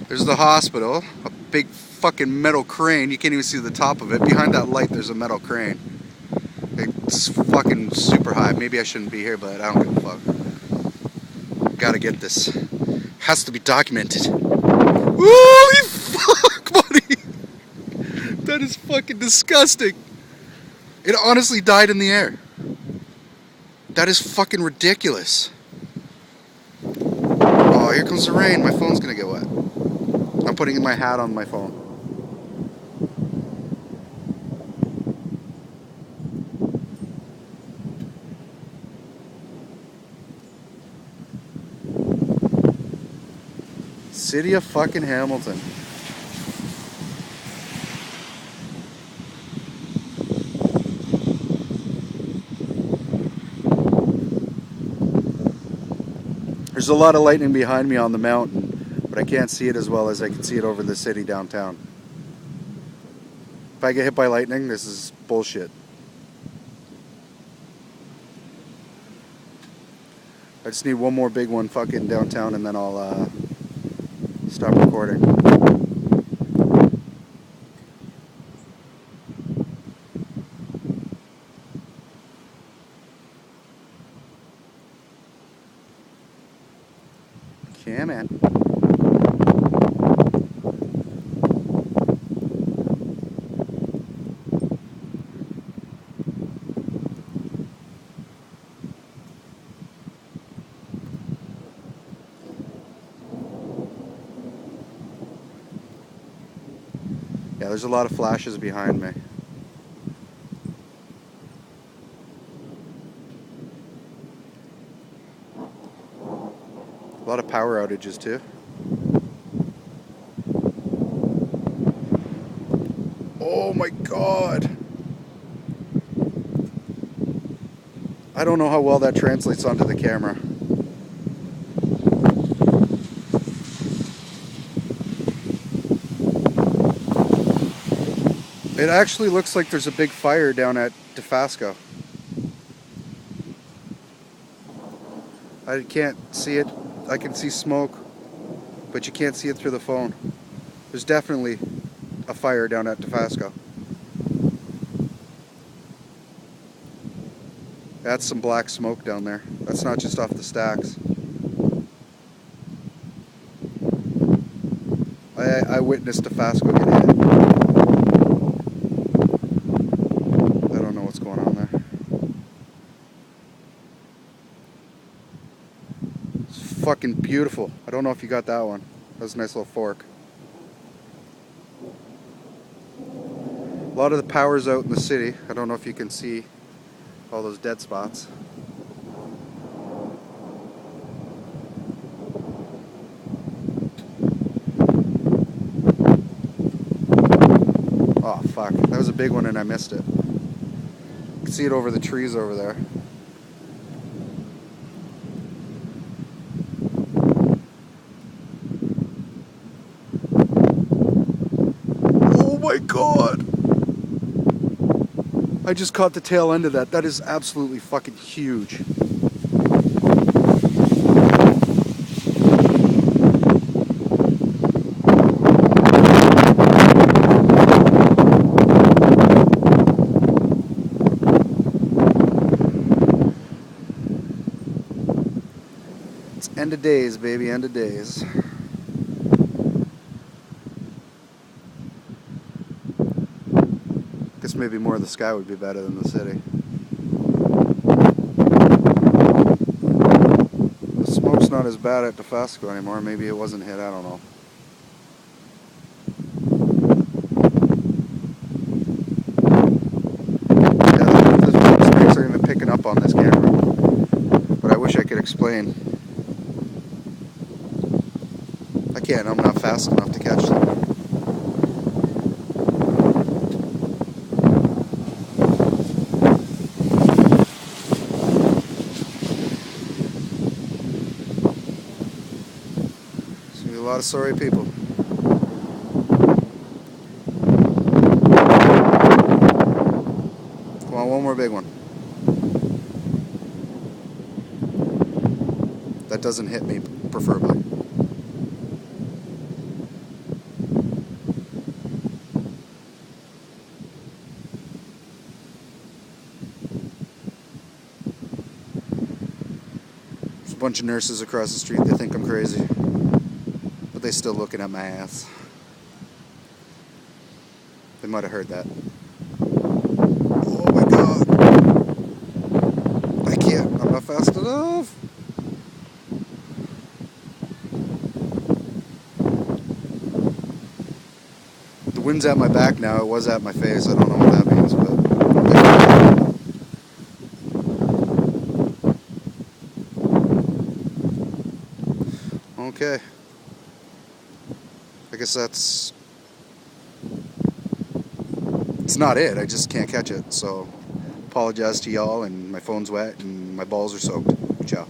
There's the hospital, a big fucking metal crane. You can't even see the top of it. Behind that light, there's a metal crane. It's fucking super high. Maybe I shouldn't be here, but I don't give a fuck. Gotta get this. Has to be documented. Holy fuck, buddy! That is fucking disgusting. It honestly died in the air. That is fucking ridiculous. Oh, here comes the rain. My phone's gonna get wet. I'm putting my hat on my phone. City of fucking Hamilton. There's a lot of lightning behind me on the mountain, but I can't see it as well as I can see it over the city downtown. If I get hit by lightning, this is bullshit. I just need one more big one fucking downtown and then I'll stop recording. Yeah, man. Yeah, there's a lot of flashes behind me. A lot of power outages too. Oh my god! I don't know how well that translates onto the camera. It actually looks like there's a big fire down at Dofasco. I can't see it. I can see smoke, but you can't see it through the phone. There's definitely a fire down at Dofasco. That's some black smoke down there. That's not just off the stacks. I witnessed Dofasco get hit. I don't know what's going on there. It's fucking beautiful. I don't know if you got that one. That was a nice little fork. A lot of the power's out in the city. I don't know if you can see all those dead spots. Oh fuck, that was a big one and I missed it. You can see it over the trees over there. Oh my god! I just caught the tail end of that. That is absolutely fucking huge. It's end of days, baby, end of days. Guess maybe more of the sky would be better than the city. The smoke's not as bad at Dofasco anymore. Maybe it wasn't hit, I don't know. Yeah, the spikes aren't even picking up on this camera. But I wish I could explain. I can't, I'm not fast enough to catch them. A lot of sorry people. Come on, one more big one. That doesn't hit me, preferably. a bunch of nurses across the street. They think I'm crazy. But they still looking at my ass. They might have heard that. Oh my god. I can't. I'm not fast enough. The wind's at my back now. It was at my face. I don't know what that means, but... Okay. I guess that's... It's not it. I just can't catch it. So, apologize to y'all, and my phone's wet, and my balls are soaked. Ciao.